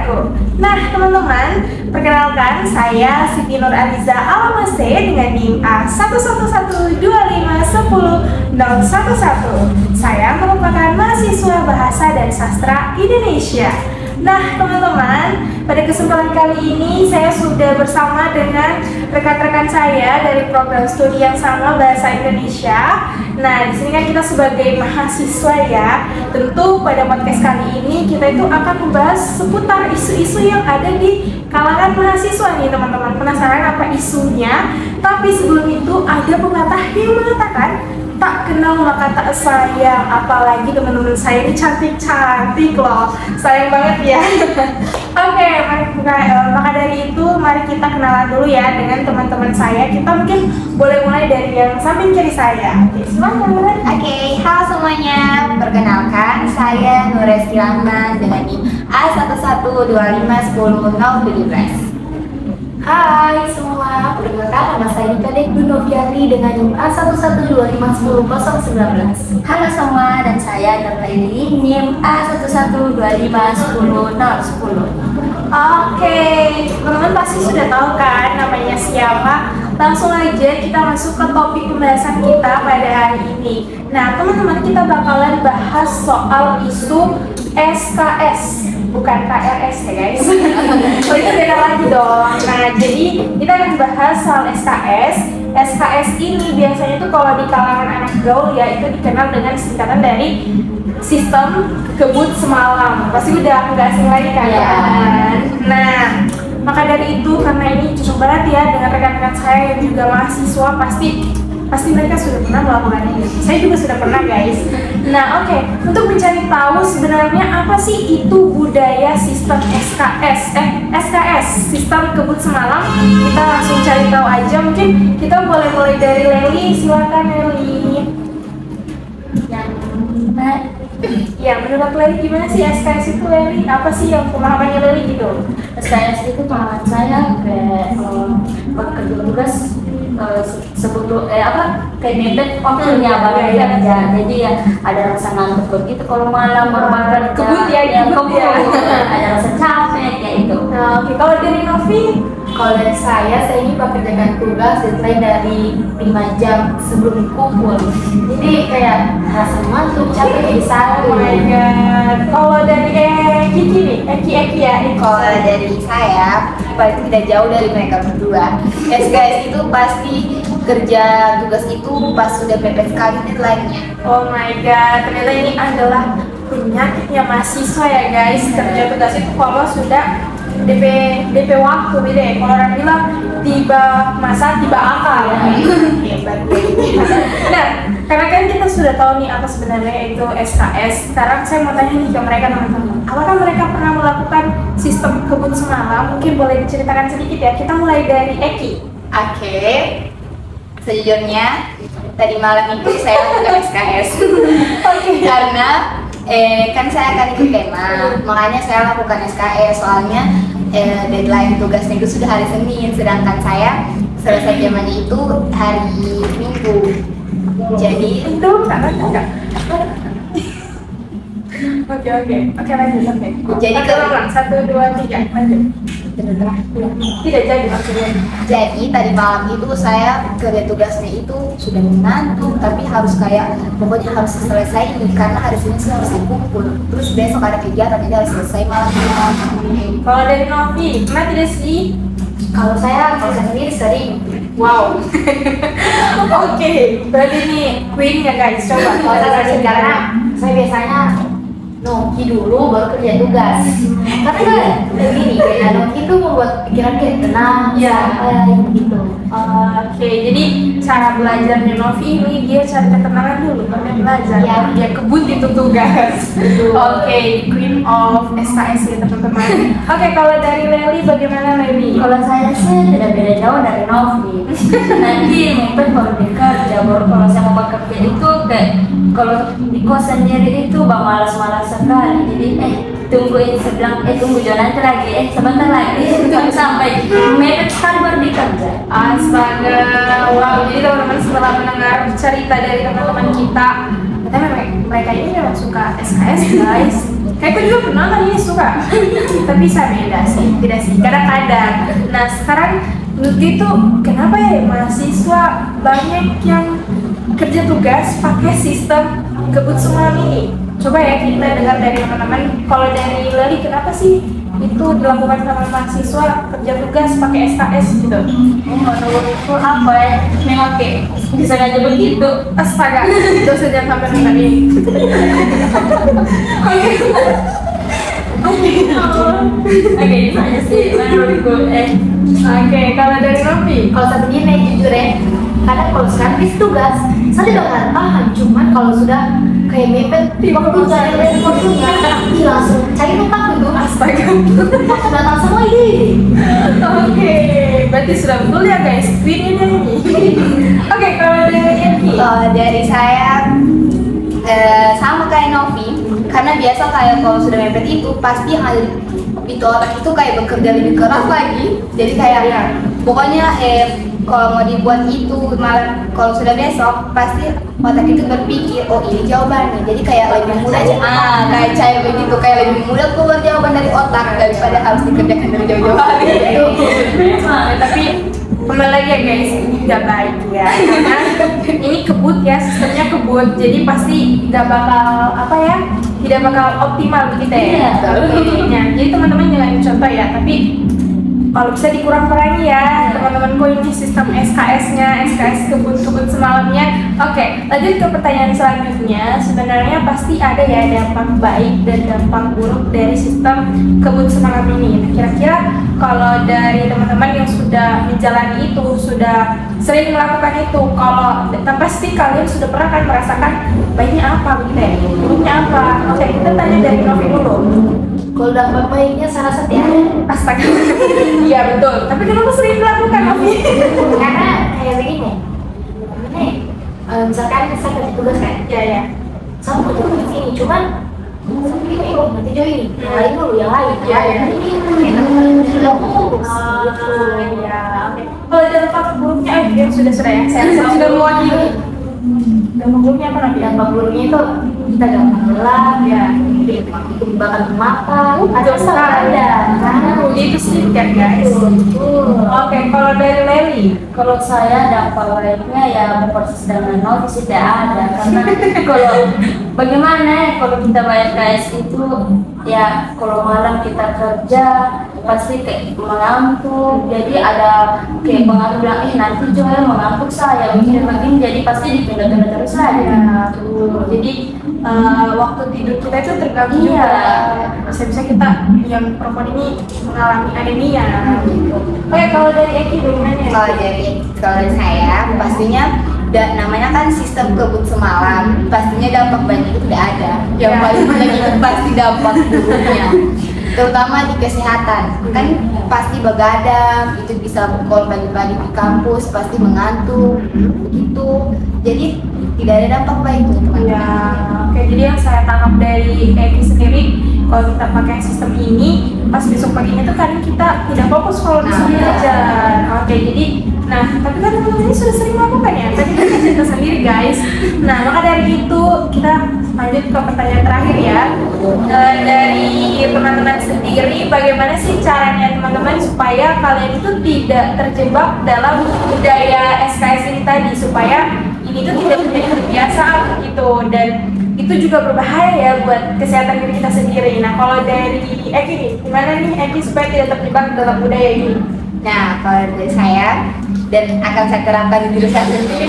wabarakatuh. Nah teman-teman, perkenalkan saya Siti Nur Aliza Alamase dengan NIM A1112510111. Saya merupakan mahasiswa Bahasa dan Sastra Indonesia. Nah teman-teman, pada kesempatan kali ini saya sudah bersama dengan rekan-rekan saya dari program studi yang sama Bahasa Indonesia. Nah di sini kan kita sebagai mahasiswa ya, tentu pada podcast kali ini kita itu akan membahas seputar isu-isu yang ada di kalangan mahasiswa nih teman-teman. Penasaran apa isunya? Tapi sebelum itu ada pepatah yang mengatakan tak kenal maka tak sayang, apalagi teman-teman saya ini cantik-cantik loh, sayang banget ya. Oke, maka dari itu mari kita kenalan dulu ya dengan teman-teman saya. Kita mungkin boleh mulai dari yang samping kiri saya. Oke, silakan. Oke, halo semuanya. Perkenalkan, saya Nuresti Rahman dengan NIM A11251017. Hai semua, perkenalkan nama saya Nika Dekdu Noviani dengan NIM A1125101019. Halo semua, dan saya Nurlaili NIM A11251010. Oke, teman-teman pasti sudah tahu kan namanya siapa. Langsung aja kita masuk ke topik pembahasan kita pada hari ini. Nah teman-teman, kita bakalan bahas soal isu SKS, bukan KRS ya guys. Oh itu beda lagi dong. Nah jadi kita akan bahas soal SKS. SKS ini biasanya tuh kalau di kalangan anak gaul ya itu dikenal dengan singkatan dari sistem kebut semalam. Pasti udah nggak asing lagi kan? Ya. Nah maka dari itu, karena ini cocok banget ya dengan rekan-rekan saya yang juga mahasiswa, pasti mereka sudah pernah melakukan ini. Saya juga sudah pernah guys. Nah oke, untuk mencari tahu sebenarnya apa sih itu budaya sistem SKS, sistem kebut semalam, kita langsung cari tahu aja. Mungkin kita boleh mulai dari Leli, silakan Leli. Ya, menurut Leli gimana sih SKS itu Leli? Apa sih yang pemahamannya Leli gitu? SKS itu pengalaman saya kayak bekerja tugas sebelum kayak mepet waktunya baru kerja, jadi ya ada rasa ngantuk begitu kalau malam baru Kebut ya. ada rasa capek kayak itu. Nah, oke, kalau dari Novi? Kalau dari saya ini bekerjakan tugas deadline dari 5 jam sebelum kumpul, jadi kayak rasa ngantuk capek di Oh my god. Kalau dari Kiki nih, Eki ya. Kalau dari saya, paling tidak jauh dari mereka berdua. SKS itu pasti kerja tugas itu pas sudah mepet sekali deadline-nya. Oh my god, ternyata ini adalah penyakitnya mahasiswa ya guys. Kerja tugas itu kalau sudah DP waktu beda ya. Kalau orang bilang tiba masa tiba akal ya. Hebat. Nah, karena kan kita sudah tahu nih apa sebenarnya itu SKS. Sekarang saya mau tanya nih ke mereka teman-teman. Apakah mereka pernah melakukan sistem kebut semalam? Mungkin boleh diceritakan sedikit ya. Kita mulai dari Eki. Oke. Sejujurnya tadi malam itu saya lakukan SKS. Karena kan saya akan ikut tema, makanya saya lakukan SKS. Soalnya deadline tugasnya itu sudah hari Senin, sedangkan saya selesai temanya itu hari Minggu. Jadi Itu enggak. Oke lanjut. Jadi ulang 1, 2, 3 lanjut. Tidak jadi maksudnya. Jadi tadi malam itu saya kerja tugasnya itu sudah mengantuk, tapi harus pokoknya harus selesai ini karena hari Senin saya harus dikumpul. Terus besok ada kegiatan jadi harus selesai malam. Kalau dari Novi, pernah tidak sih? Kalau saya sendiri sering. Wow. Oke, berarti ini Queen ya guys, coba. Kalau saya sering karena saya biasanya noki dulu baru kerja tugas. Karena begini, kayak noki itu membuat pikiran kita tenang, santai gitu. Oke, jadi cara belajarnya Novi ini dia cari ketenangan dulu, baru belajar. Ya. Dia kebut itu tugas. Oke, Queen of SKS ya teman-teman. Oke, kalau dari Leli bagaimana Leli? Kalau saya sih tidak beda jauh dari Novi. Nanti mungkin baru bekerja, baru kalau saya mau bekerja itu kayak kalau di kos sendiri itu malas-malas sekali. Jadi tunggu Jo nanti lagi, sebentar lagi sampai mepet sekali baru bekerja. Astaga, wow. Jadi teman-teman setelah mendengar cerita dari teman-teman kita, katanya mereka ini memang suka SKS guys. Kayak gue juga pernah kan ini suka. Kita bisa beda sih, tidak sih, kadang-kadang. Nah sekarang menurut itu kenapa ya mahasiswa banyak yang kerja tugas pakai sistem kebut semalam ini? Coba ya kita dengar dari teman-teman. Kalau dari Leli, kenapa sih itu dilakukan sama mahasiswa kerja tugas pakai SKS gitu? Menurutku apa ya, memang kayak bisa aja begitu. Astaga, itu sejak sampai tadi. Oke, itu aja sih menurutku. Oke, kalau dari Novi, Kalau saya begini jujur ya, kadang kalau sekarang di tugas, saya tidak akan paham. Cuman kalau sudah kayak mepet, waktu cari waktunya, langsung cari tempat itu. astaga. Datang semua ini. Oke, berarti sudah betul ya guys, Queen ini. Oke, kalau dari Eki, Dari saya sama kayak Novi, karena biasa kayak kalau sudah mepet itu pasti yang ada di otak itu kayak bekerja lebih keras lagi. Jadi kayak Iya. pokoknya kalau mau dibuat itu malah kalau sudah besok pasti otak itu berpikir oh ini jawabannya. Jadi kayak lebih mudah aja. Kayak saya begitu kayak lebih mudah keluar jawaban dari otak daripada harus dikerjakan dari jauh-jauh hari. Gitu. tapi kembali lagi ya guys, ini nggak baik ya, karena ini kebut ya, sistemnya kebut, jadi pasti nggak bakal apa ya, tidak bakal optimal begitu ya. Iya. Oke, nah, jadi teman-teman jangan contoh ya, tapi kalau bisa dikurang-kurangi ya teman-temanku, ini sistem SKS-nya, SKS kebut-kebut semalamnya. Oke, lanjut ke pertanyaan selanjutnya. Sebenarnya pasti ada ya dampak baik dan dampak buruk dari sistem kebut semalam ini. Nah, kira-kira kalau dari teman-teman yang sudah menjalani itu, sudah sering melakukan itu, kalau pasti kalian sudah pernah kan merasakan baiknya apa begitu ya, buruknya apa. Oke, kita tanya dari Novi dulu. Kalau dampak baiknya saya rasa tidak ada. Astaga. Iya betul. Tapi kenapa sering melakukan Novi? Karena kayak begini, misalkan saya kerja tugas kan, Ya ya. saya mau tugas ini, cuman saya pikir oh nanti jauh ini, yang lain dulu, yang lain, Iya, iya. ini sudah fokus. Iya. Oke. Kalau dampak buruknya, yang sudah ya. Saya sudah mewakili. Dampak buruknya apa Novi? Dampak buruknya itu kita gampang lelah, Ya. itu bakal mata, Betul sekali. Itu sih kan guys. Oke, kalau dari Leli, Kalau saya dampak baiknya ya berproses dengan Novi sih tidak ada, karena kalau bagaimana ya, kalau kita bayar KS itu ya kalau malam kita kerja pasti kayak mengantuk, jadi ada kayak pengaruh bilang nanti Joel mengantuk saya begini jadi pasti ditunda-tunda terus saja. ya, tuh. Jadi waktu tidur kita itu terganggu Iya. juga. Bisa-bisa kita yang perempuan ini mengalami anemia gitu. Oke, kalau dari Eki bagaimana? Kalau dari saya pastinya namanya kan sistem kebut semalam, pastinya dampak baiknya itu tidak ada. Yang Ya. paling banyak itu pasti dampak buruknya, terutama di kesehatan. Kan pasti begadang, itu bisa kalau pagi-pagi di kampus pasti mengantuk, begitu. Jadi tidak ada dampak baiknya teman-teman. Ya, oke. Jadi yang saya tangkap dari Eki sendiri, kalau kita pakai sistem ini, pas besok paginya tuh kadang kita tidak fokus kalau disuruh Nah, belajar. Oke, jadi, nah, tapi kan teman-teman ini sudah sering melakukan ya. Tadi kita cerita sendiri guys. Nah, maka dari itu kita lanjut ke pertanyaan terakhir ya. Dari teman-teman sendiri, bagaimana sih caranya teman-teman supaya kalian itu tidak terjebak dalam budaya SKS ini tadi, supaya ini tuh tidak menjadi kebiasaan gitu, dan itu juga berbahaya ya buat kesehatan diri kita sendiri. Nah, kalau dari Eki nih, gimana nih Eki supaya tidak terjebak dalam budaya ini? Nah, kalau dari saya dan akan saya terapkan di diri saya sendiri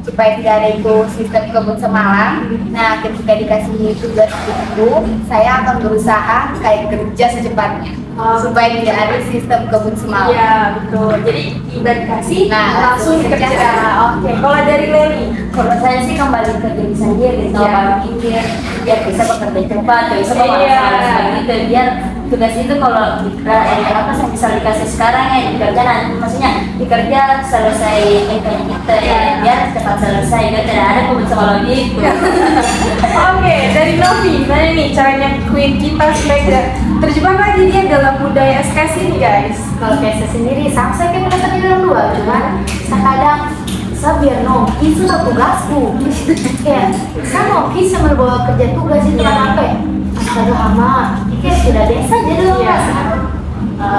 supaya tidak ada itu sistem kebut semalam. Nah, ketika dikasih tugas itu, saya akan berusaha kayak kerja secepatnya supaya tidak ada sistem kebut semalam. Iya, betul. Jadi udah dikasih, Nah, langsung langsung kerja. kerja. Oke, kalau dari Leli, Kalau saya sih kembali ke diri sendiri, Iya. coba pikir biar bisa bekerja cepat, bisa Iya. pemalas gitu, biar tugas itu kalau kita apa yang bisa dikasih sekarang ya dikerja nanti, maksudnya dikerja selesai kayak kita ya, biar cepat selesai, biar tidak ada kebut semalam gitu. oke, dari Novi, gimana nih caranya Queen kita supaya tidak terjebak lagi dia dalam budaya SKS ini guys? Kalau kayak saya sendiri, sama saya kayak merasa di dalam dua, cuman kadang saya biar Noki sudah tugasku. Kayak saya Noki sama bawa kerja tugas itu kan apa ya? Astaga ama, kayak sudah biasa jadi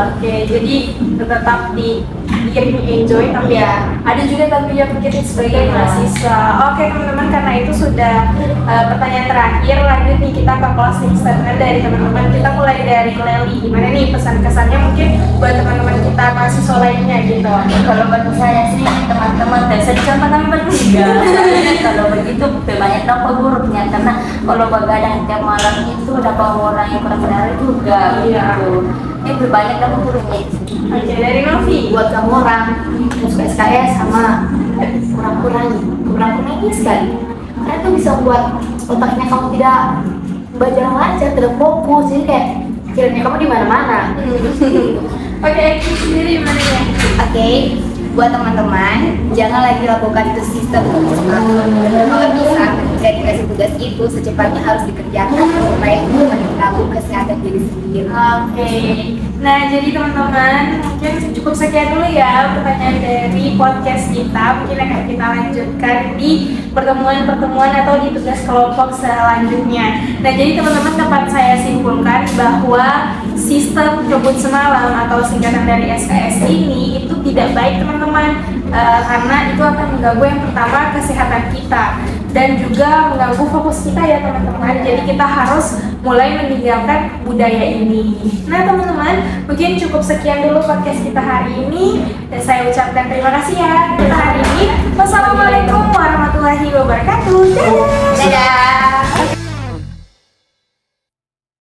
Oke, jadi tetap diiringi enjoy, tapi Iya. ada juga tanggung jawab kita sebagai Iya. mahasiswa. Oke teman-teman, karena itu sudah pertanyaan terakhir. Lanjut nih kita ke closing statement dari teman-teman. Kita mulai dari Leli. Gimana nih pesan-kesannya mungkin buat teman-teman kita mahasiswa lainnya gitu? Kalau bagi saya sih teman-teman saya contoh kami bertiga. Soalnya kalau begitu banyak dampak buruknya karena kalau begadang tiap malam itu dapat orang yang kurang benar juga. Iya. Gitu. Itu banyak dampak buruknya. Oke, dari Novi. Buat kamu orang masuk SKS sama kurang-kurangi sekali. Karena itu bisa membuat otaknya kamu tidak berjalan lancar, tidak fokus. Jadi kayak pikirannya kamu di mana-mana. Oke, sendiri gimana ya? Oke, buat teman-teman, jangan lagi lakukan itu sistem kalau bisa ketika dikasih tugas itu secepatnya harus dikerjakan supaya itu mengganggu kesehatan diri sendiri. Oke, nah jadi teman-teman mungkin cukup sekian dulu ya pertanyaan dari podcast kita. Mungkin akan kita lanjutkan di pertemuan-pertemuan atau di tugas kelompok selanjutnya. Nah jadi teman-teman dapat saya simpulkan bahwa sistem kebut semalam atau singkatan dari SKS ini itu tidak baik teman-teman, karena itu akan mengganggu yang pertama kesehatan kita dan juga mengganggu fokus kita ya teman-teman. Jadi kita harus mulai meninggalkan budaya ini. Nah teman-teman, mungkin cukup sekian dulu podcast kita hari ini dan saya ucapkan terima kasih ya kita hari ini. Wassalamualaikum warahmatullahi wabarakatuh. Dadah. Dadah!